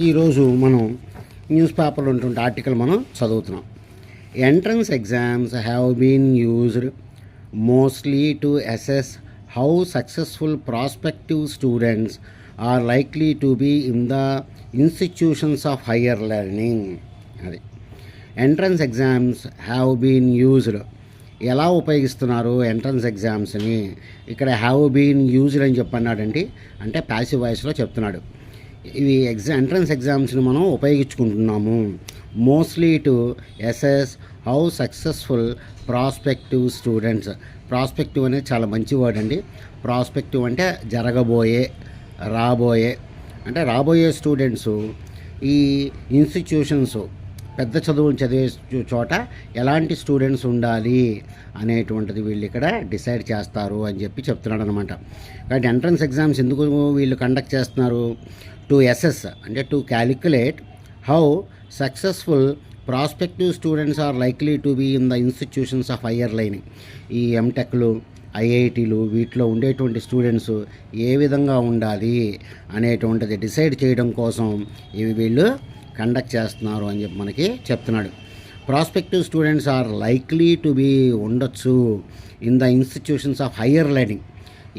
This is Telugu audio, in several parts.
ఈరోజు మనం న్యూస్ పేపర్లో ఉన్నటువంటి ఆర్టికల్ మనం చదువుతున్నాం. Entrance exams have been used mostly to assess how successful prospective students are likely to be in the institutions of higher learning. అది entrance exams have been used. ఎలా ఉపయోగిస్తున్నారు ఎంట్రన్స్ ఎగ్జామ్స్ని? ఇక్కడ హ్యావ్ బీన్ యూజ్డ్ అని చెప్పన్నాడండి, అంటే ప్యాసివ్ వాయిస్లో చెప్తున్నాడు. ఇవి ఎంట్రన్స్ ఎగ్జామ్స్ని మనం ఉపయోగించుకుంటున్నాము mostly to assess how successful prospective students. Prospective అనేది చాలా మంచి వర్డ్ అండి. ప్రాస్పెక్టివ్ అంటే జరగబోయే, రాబోయే, అంటే రాబోయే స్టూడెంట్స్ ఈ ఇన్స్టిట్యూషన్స్ పెద్ద చదువులు చదివే చోట ఎలాంటి స్టూడెంట్స్ ఉండాలి అనేటువంటిది వీళ్ళు ఇక్కడ డిసైడ్ చేస్తారు అని చెప్పి చెప్తున్నాడు అనమాట. కాబట్టి ఎంట్రన్స్ ఎగ్జామ్స్ ఎందుకు వీళ్ళు కండక్ట్ చేస్తున్నారు? టు అసెస్ అంటే to calculate how successful prospective students are likely to be in the institutions of higher learning. ఈ ఎంటెక్లు, ఐఐటీలు వీటిలో ఉండేటువంటి స్టూడెంట్స్ ఏ విధంగా ఉండాలి అనేటువంటిది డిసైడ్ చేయడం కోసం ఇవి వీళ్ళు కండక్ట్ చేస్తున్నారు అని చెప్పి మనకి చెప్తున్నాడు. Prospective students are likely to be ఉండొచ్చు in the institutions of higher learning.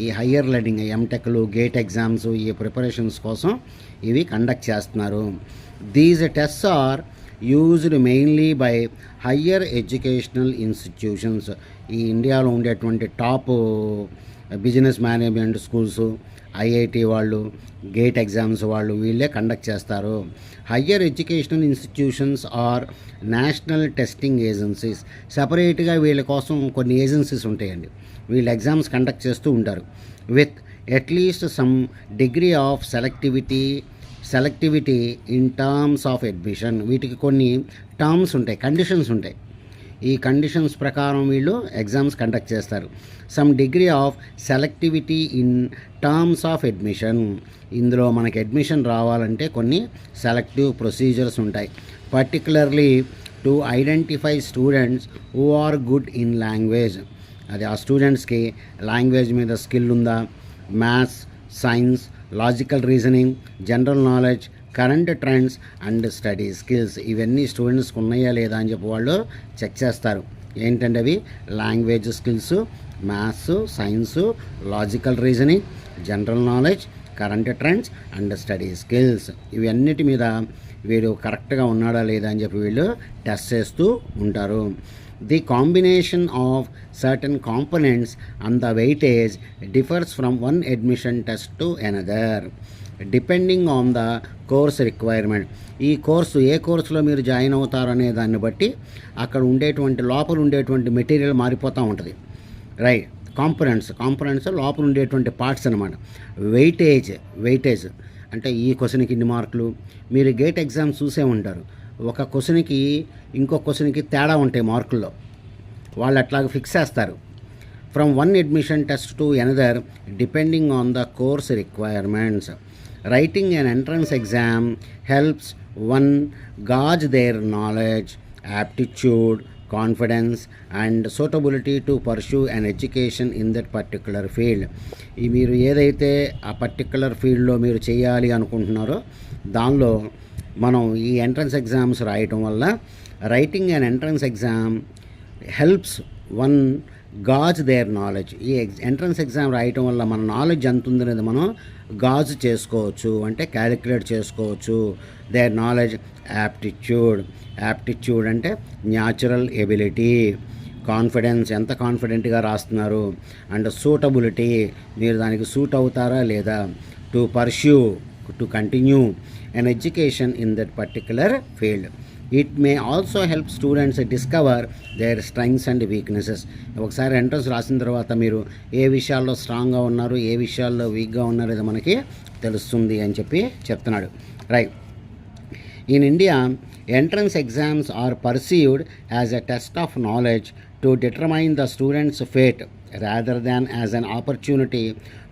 ఈ హయ్యర్ లెర్నింగ్ ఎంటెక్లు, గేట్ ఎగ్జామ్స్, ఈ ప్రిపరేషన్స్ కోసం ఇవి కండక్ట్ చేస్తున్నారు. These tests are used mainly by higher educational institutions. ఈ ఇండియాలో ఉండేటువంటి top business management schools, IIT వాళ్ళు, గేట్ ఎగ్జామ్స్ వాళ్ళు వీళ్ళే కండక్ట్ చేస్తారు. Higher educational institutions are national testing agencies. సపరేట్గా వీళ్ళ కోసం కొన్ని ఏజెన్సీస్ ఉంటాయండి, వీళ్ళు ఎగ్జామ్స్ కండక్ట్ చేస్తూ ఉంటారు with at least some degree of selectivity in terms of admission. వీటికి కొన్ని టర్మ్స్ ఉంటాయి, కండిషన్స్ ఉంటాయి. ఈ కండిషన్స్ ప్రకారం వీళ్ళు ఎగ్జామ్స్ కండక్ట్ చేస్తారు. Some degree of selectivity in terms of admission. ఇందులో మనకి అడ్మిషన్ రావాలంటే కొన్ని సెలెక్టివ్ ప్రొసీజర్స్ ఉంటాయి. Particularly to identify students who are good in language. అది ఆ స్టూడెంట్స్కి లాంగ్వేజ్ మీద స్కిల్ ఉందా, maths, science, logical reasoning, general knowledge, current trends and study skills, ఇవన్నీ స్టూడెంట్స్కి ఉన్నాయా లేదా అని చెప్పి వాళ్ళు చెక్ చేస్తారు. ఏంటంటే అవి language skills, maths, science, logical reasoning, general knowledge, current trends and study skills. ఇవన్నిటి మీద వీడు కరెక్ట్గా ఉన్నాడా లేదా అని చెప్పి వీళ్ళు టెస్ట్ చేస్తూ ఉంటారు. The combination of certain components and the weightage differs from one admission test to another depending on the course requirement. ఈ కోర్సు ఏ కోర్సులో మీరు జాయిన్ అవుతారనే దాన్ని బట్టి అక్కడ ఉండేటువంటి లోపల ఉండేటువంటి మెటీరియల్ మారిపోతూ ఉంటుంది. రైట్. కాంపోనెంట్స్ లోపల ఉండేటువంటి పార్ట్స్ అనమాట. వెయిటేజ్ అంటే ఈ క్వశ్చన్కి ఇన్ని మార్కులు. మీరు గేట్ ఎగ్జామ్ చూసే ఉంటారు, ఒక క్వశ్చన్కి ఇంకో క్వశ్చన్కి తేడా ఉంటాయి మార్కుల్లో, వాళ్ళు అట్లాగా ఫిక్స్ చేస్తారు. From one admission test to another depending on the course requirements. Writing an entrance exam helps one gauge their knowledge, aptitude, confidence and suitability to pursue an education in that particular field. ఈ మీరు ఏదైతే ఆ పర్టిక్యులర్ ఫీల్డ్లో మీరు చేయాలి అనుకుంటున్నారో దానిలో మనం ఈ ఎంట్రన్స్ ఎగ్జామ్స్ రాయటం వల్ల writing and entrance exam helps one gauge their knowledge. ఈ ఎంట్రన్స్ ఎగ్జామ్ రాయటం వల్ల మన నాలెడ్జ్ ఎంత ఉందనేది మనం గాజ్ చేసుకోవచ్చు, అంటే క్యాలిక్యులేట్ చేసుకోవచ్చు. Their knowledge. యాప్టిట్యూడ్ అంటే న్యాచురల్ ఎబిలిటీ. కాన్ఫిడెన్స్, ఎంత కాన్ఫిడెంట్గా రాస్తున్నారు. అండ్ సూటబిలిటీ, మీరు దానికి సూట్ అవుతారా లేదా. To pursue, to continue an education in that particular field. It may also help students discover their strengths and weaknesses. ఒకసారి ఎంట్రన్స్ రాసిన తర్వాత మీరు ఏ విషయాల్లో స్ట్రాంగ్గా ఉన్నారు, ఏ విషయాల్లో వీక్గా ఉన్నారు ఇది మనకి తెలుస్తుంది అని చెప్పి చెప్తున్నాడు. Right. In India entrance exams are perceived as a test of knowledge to determine the students fate rather than as an opportunity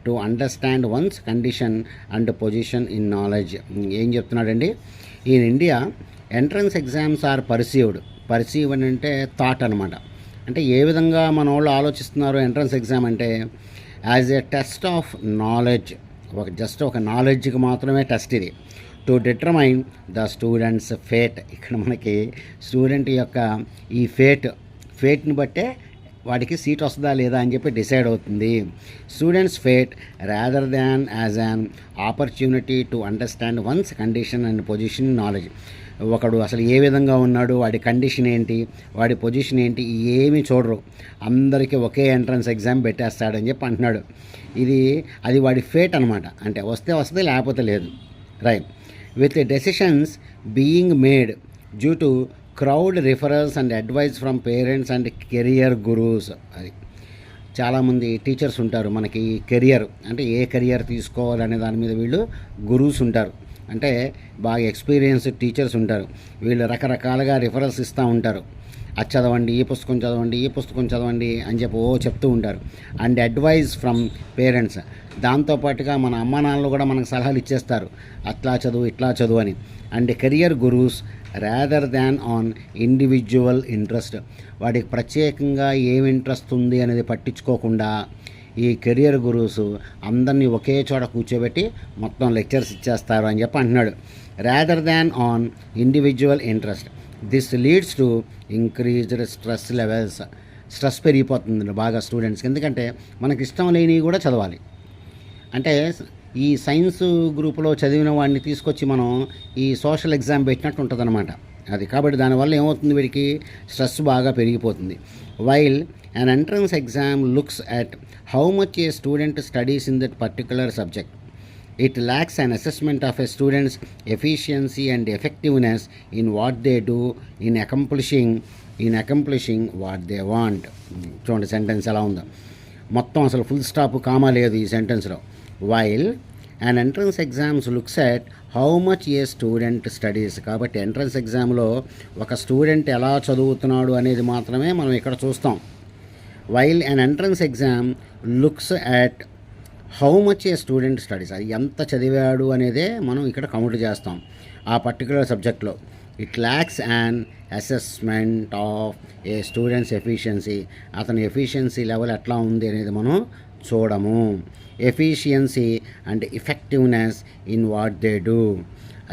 to understand one's condition and position in knowledge. ఏం చెప్తున్నాడండి? In India entrance exams are perceive అని అంటే థాట్ అనమాట. అంటే ఏ విధంగా మన వాళ్ళు ఆలోచిస్తున్నారు ఎంట్రన్స్ ఎగ్జామ్ అంటే as a test of knowledge. Just ఒక నాలెడ్జ్కి మాత్రమే టెస్ట్ ఇది. To determine the students fate. ఇక్కడ మనకి స్టూడెంట్ యొక్క ఈ ఫేట్ని బట్టే వాడికి సీట్ వస్తుందా లేదా అని చెప్పి డిసైడ్ అవుతుంది. Students fate rather than as an opportunity to understand one's condition and position knowledge. ఒకడు అసలు ఏ విధంగా ఉన్నాడు, వాడి కండిషన్ ఏంటి, వాడి పొజిషన్ ఏంటి, ఏమీ చూడరు, అందరికీ ఒకే ఎంట్రన్స్ ఎగ్జామ్ పెట్టేస్తాడని చెప్పి అంటున్నాడు. అది వాడి ఫేట్ అనమాట. అంటే వస్తే వస్తుంది, లేకపోతే లేదు. Right. With decisions being made due to crowd referrals and advice from parents and career gurus. అది చాలామంది టీచర్స్ ఉంటారు మనకి. కెరియర్ అంటే ఏ కెరియర్ తీసుకోవాలనే దాని మీద వీళ్ళు గురూస్ ఉంటారు. అంటే బాగా ఎక్స్పీరియన్స్డ్ టీచర్స్ ఉంటారు. వీళ్ళు రకరకాలుగా రిఫరల్స్ ఇస్తూ ఉంటారు. అది చదవండి, ఈ పుస్తకం చదవండి, ఈ పుస్తకం చదవండి అని చెప్పి చెప్తూ ఉంటారు. And advise from parents. దాంతోపాటుగా మన అమ్మా నాన్నలు కూడా మనకు సలహాలు ఇచ్చేస్తారు, అట్లా చదువు ఇట్లా చదువు అని. And career gurus rather than on individual interest. వాడికి ప్రత్యేకంగా ఏమి ఇంట్రెస్ట్ ఉంది అనేది పట్టించుకోకుండా ఈ కెరియర్ గురూస్ అందరినీ ఒకే చోట కూర్చోబెట్టి మొత్తం లెక్చర్స్ ఇచ్చేస్తారు అని చెప్పి అంటున్నాడు. Rather than on individual interest. This leads to increased stress levels. Stress పెరిగిపోతుంది బాగా స్టూడెంట్స్కి. ఎందుకంటే మనకి ఇష్టం లేనివి కూడా చదవాలి. అంటే ఈ సైన్స్ గ్రూపులో చదివిన వాడిని తీసుకొచ్చి మనం ఈ సోషల్ ఎగ్జామ్ పెట్టినట్టు ఉంటుంది అనమాట. అది కాబట్టి దానివల్ల ఏమవుతుంది, వీడికి స్ట్రెస్ బాగా పెరిగిపోతుంది. While an entrance exam looks at how much a student studies in that particular subject, it lacks an assessment of a student's efficiency and effectiveness in what they do in accomplishing what they want. చూడండి సెంటెన్స్ ఎలా ఉందో, మొత్తం అసలు ఫుల్ స్టాప్ కామా లేదు ఈ సెంటెన్స్లో. While and entrance exams looks at how much a student studies. కాబట్టి ఎంట్రన్స్ ఎగ్జామ్లో ఒక స్టూడెంట్ ఎలా చదువుతున్నాడు అనేది మాత్రమే మనం ఇక్కడ చూస్తాం. While an entrance exam looks at how much a student studies. అది ఎంత చదివాడు అనేదే మనం ఇక్కడ కౌంట్ చేస్తాం ఆ పర్టికులర్ సబ్జెక్ట్లో. It lakhs an assessment of A students efficiency. అతని ఎఫిషియన్సీ లెవెల్ ఎట్లా ఉంది అనేది మనం చూడము. Efficiency and effectiveness in what they do.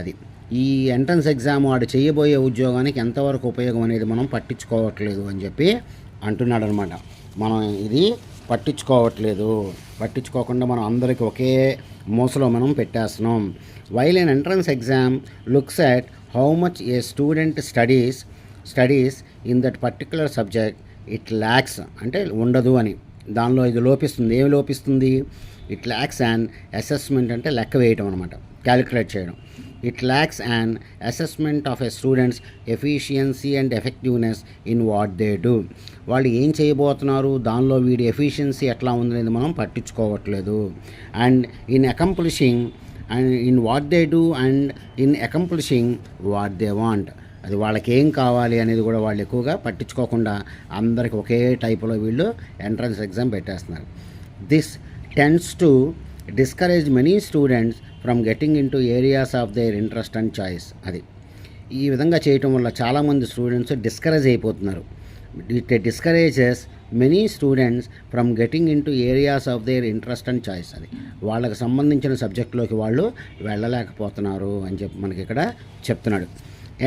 అది ఈ ఎంట్రన్స్ ఎగ్జామ్ వాడు చేయబోయే ఉద్యోగానికి ఎంతవరకు ఉపయోగం అనేది మనం పట్టించుకోవట్లేదు అని చెప్పి అంటున్నాడు అనమాట. మనం ఇది పట్టించుకోకుండా మనం అందరికీ ఒకే మోసలో మనం పెట్టేస్తున్నాం. While an entrance exam looks at how much a student studies in that particular subject, it lacks అంటే ఉండదు అని. దానిలో ఇది లోపిస్తుంది. ఏమి లోపిస్తుంది? ఇట్ ల్యాక్స్ అండ్ అసెస్మెంట్ అంటే లెక్క వేయటం అనమాట, క్యాలిక్యులేట్ చేయడం. It lacks and assessment of a students efficiency and effectiveness in what they do. వాళ్ళు ఏం చేయబోతున్నారు, దానిలో వీడి ఎఫిషియన్సీ ఎట్లా ఉందనేది మనం పట్టించుకోవట్లేదు. And in accomplishing and in what they do and in accomplishing what they want. అది వాళ్ళకి ఏం కావాలి అనేది కూడా వాళ్ళు ఎక్కువగా పట్టించుకోకుండా అందరికి ఒకే టైపులో వీళ్ళు ఎంట్రన్స్ ఎగ్జామ్ పెట్టేస్తున్నారు. This tends to discourage many students from getting in to areas of their interest and choice. అది ఈ విధంగా చేయటం వల్ల చాలామంది స్టూడెంట్స్ డిస్కరేజ్ అయిపోతున్నారు. It discourages many students from getting in to areas of their interest and choice. అది వాళ్ళకి సంబంధించిన సబ్జెక్టులోకి వాళ్ళు వెళ్ళలేకపోతున్నారు అని చెప్పి మనకి ఇక్కడ చెప్తున్నాడు.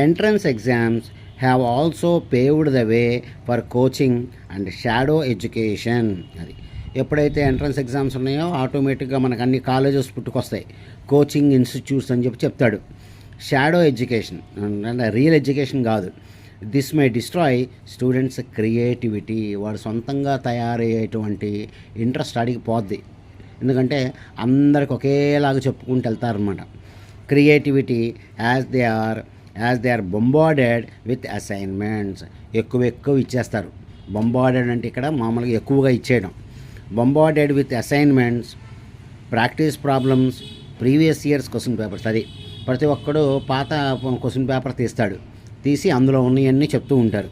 Entrance exams have also paved the way for coaching and shadow education. అది ఎప్పుడైతే ఎంట్రన్స్ ఎగ్జామ్స్ ఉన్నాయో ఆటోమేటిక్గా మనకు అన్ని కాలేజెస్ పుట్టుకొస్తాయి, కోచింగ్ ఇన్స్టిట్యూట్స్ అని చెప్పి చెప్తాడు. షాడో ఎడ్యుకేషన్ అంటే రియల్ ఎడ్యుకేషన్ కాదు. This may destroy students creativity. వాడు సొంతంగా తయారయ్యేటువంటి ఇంట్రెస్ట్ అడిగిపోద్ది. ఎందుకంటే అందరికి ఒకేలాగా చెప్పుకుంటూ వెళ్తారనమాట. Creativity as they are bombarded with assignments. ఎక్కువ ఇచ్చేస్తారు. బొంబార్డెడ్ అంటే ఇక్కడ మామూలుగా ఎక్కువగా ఇచ్చేయడం. Bombarded with assignments, practice problems, previous years question papers. అది ప్రతి ఒక్కడు పాత క్వశ్చన్ పేపర్ తీసి అందులో ఉన్నవన్నీ చెప్తూ ఉంటారు.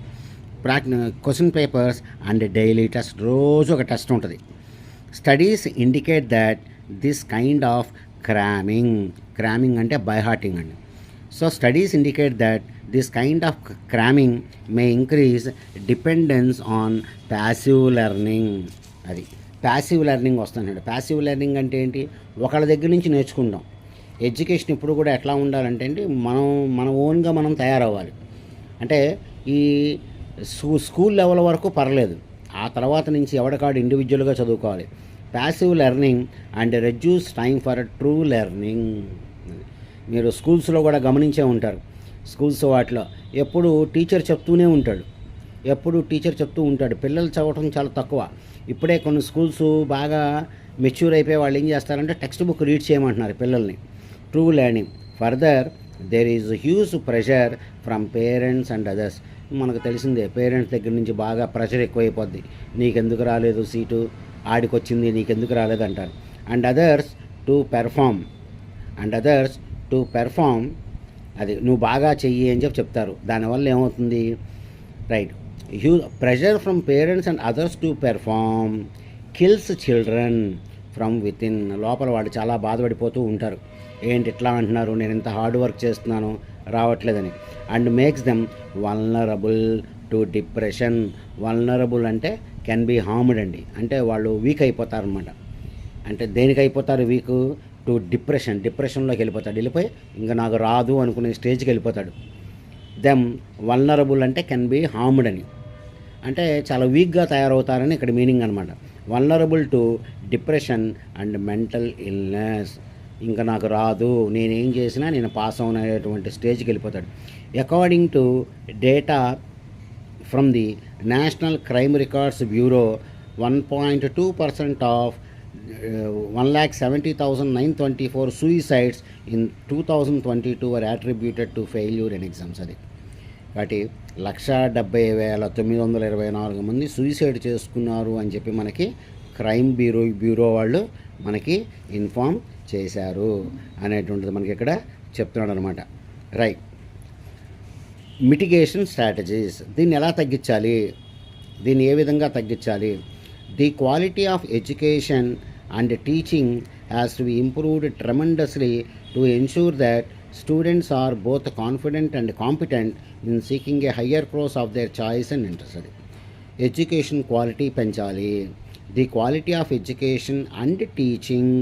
Question papers and daily test. రోజు ఒక టెస్ట్ ఉంటుంది. Studies indicate that this kind of cramming అంటే బై హార్టింగ్ అండి. So studies indicate that this kind of cramming may increase dependence on passive learning. అది ప్యాసివ్ లెర్నింగ్ వస్తున్నాడు. ప్యాసివ్ లెర్నింగ్ అంటే ఏంటి? ఒకళ్ళ దగ్గర నుంచి నేర్చుకుంటాం. ఎడ్యుకేషన్ ఇప్పుడు కూడా ఎట్లా ఉండాలంటే అండి, మన ఓన్గా మనం తయారవ్వాలి. అంటే ఈ స్కూల్ లెవెల్ వరకు పర్లేదు, ఆ తర్వాత నుంచి ఎవడికాడు ఇండివిజువల్గా చదువుకోవాలి. Passive learning and reduce time for true learning. మీరు స్కూల్స్లో కూడా గమనించే ఉంటారు. స్కూల్స్ వాటిలో ఎప్పుడు టీచర్ చెప్తూ ఉంటాడు. పిల్లలు చదవటం చాలా తక్కువ. ఇప్పుడే కొన్ని స్కూల్స్ బాగా మెచ్యూర్ అయిపోయి వాళ్ళు ఏం చేస్తారంటే టెక్స్ట్ బుక్ రీడ్ చేయమంటున్నారు పిల్లల్ని. True learning. Further there is huge pressure from parents and others. మనకు తెలిసిందే, పేరెంట్స్ దగ్గర నుంచి బాగా ప్రెషర్ ఎక్కువైపోద్ది. నీకెందుకు రాలేదు సీటు, ఆడికొచ్చింది నీకెందుకు రాలేదు అంటారు. అండ్ అదర్స్ టు పెర్ఫామ్, అది నువ్వు బాగా చెయ్యి అని చెప్తారు. దానివల్ల ఏమవుతుంది, right, pressure from parents and others to perform kills children from within. లోపల వాళ్ళు చాలా బాధపడిపోతూ ఉంటారు. ఏంటి ఇట్లా అంటున్నారు, నేను ఇంత హార్డ్ వర్క్ చేస్తున్నాను రావట్లేదని. And makes them vulnerable to depression. Vulnerable అంటే కెన్ బీ హార్మ్డ్ అండి, అంటే వాళ్ళు వీక్ అయిపోతారు అనమాట. అంటే దేనికి అయిపోతారు వీక్? టు డిప్రెషన్లోకి వెళ్ళిపోయి ఇంకా నాకు రాదు అనుకునే స్టేజ్కి వెళ్ళిపోతాడు. దెమ్ వల్నరబుల్ అంటే కెన్ బీ హార్మ్డ్ అని, అంటే చాలా వీక్గా తయారవుతారని ఇక్కడ మీనింగ్ అనమాట. Vulnerable to depression and mental illness. ఇంకా నాకు రాదు, నేనేం చేసినా నేను పాస్ అవుననేటువంటి స్టేజ్కి వెళ్ళిపోతాడు. According to data from the national crime records bureau, 1.2% of 1,70,924 suicides in 2022 were attributed to failure in exams. అది కాబట్టి 1,70,924 మంది సూసైడ్ చేసుకున్నారు అని చెప్పి మనకి క్రైమ్ బ్యూరో వాళ్ళు మనకి ఇన్ఫామ్ చేశారు అనేటువంటిది మనకి ఇక్కడ చెప్తున్నాడు అనమాట. Right, mitigation strategies. దీన్ని ఎలా తగ్గించాలి, దీన్ని ఏ విధంగా తగ్గించాలి? The quality of education and teaching has to be improved tremendously to ensure that students are both confident and competent in seeking a higher course of their choice and interest. Education quality పెంచాలి. The quality of education and teaching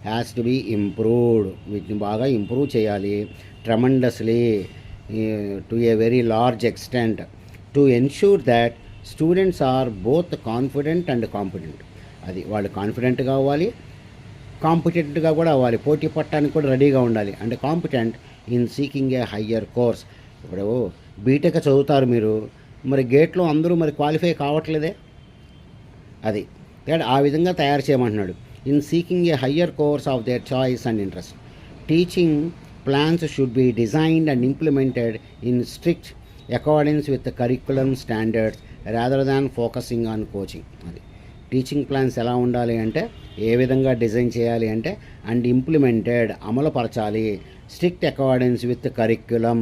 has to be improved. వీటిని బాగా ఇంప్రూవ్ చేయాలి. Tremendously to a very large extent to ensure that students are both confident and competent. అది వాళ్ళు కాన్ఫిడెంట్గా అవ్వాలి, కాంపిటెంట్గా కూడా అవ్వాలి, పోటీ పట్టడానికి కూడా రెడీగా ఉండాలి. అంటే competent in seeking a higher course. ఇప్పుడు బీటెక్ చదువుతారు మీరు, మరి గేట్లో అందరూ మరి క్వాలిఫై కావట్లేదే, అది ఆ విధంగా తయారు చేయమంటున్నాడు. In seeking a higher course of their choice and interest. Teaching plans should be designed and implemented in strict accordance with curriculum standards rather than focusing on coaching. అది టీచింగ్ ప్లాన్స్ ఎలా ఉండాలి అంటే, ఏ విధంగా డిజైన్ చేయాలి అంటే, అండ్ ఇంప్లిమెంటెడ్ అమలుపరచాలి, స్ట్రిక్ట్ అకార్డెన్స్ విత్ కరిక్యులం,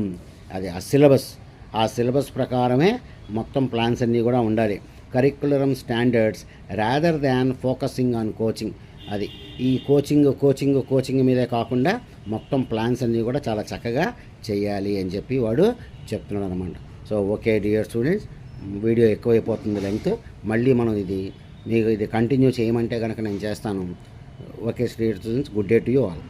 అది ఆ సిలబస్ ప్రకారమే మొత్తం ప్లాన్స్ అన్నీ కూడా ఉండాలి. Curriculum standards rather than focusing on coaching. అది ఈ కోచింగ్ మీదే కాకుండా మొత్తం ప్లాన్స్ అన్నీ కూడా చాలా చక్కగా చేయాలి అని చెప్పి వాడు చెప్తున్నాడు అనమాట. So okay dear students, video ఎక్కువైపోతుంది లెంగ్త్, మళ్ళీ మనం మీకు ఇది కంటిన్యూ చేయమంటే కనుక నేను చేస్తాను. Okay dear students, good day to you all.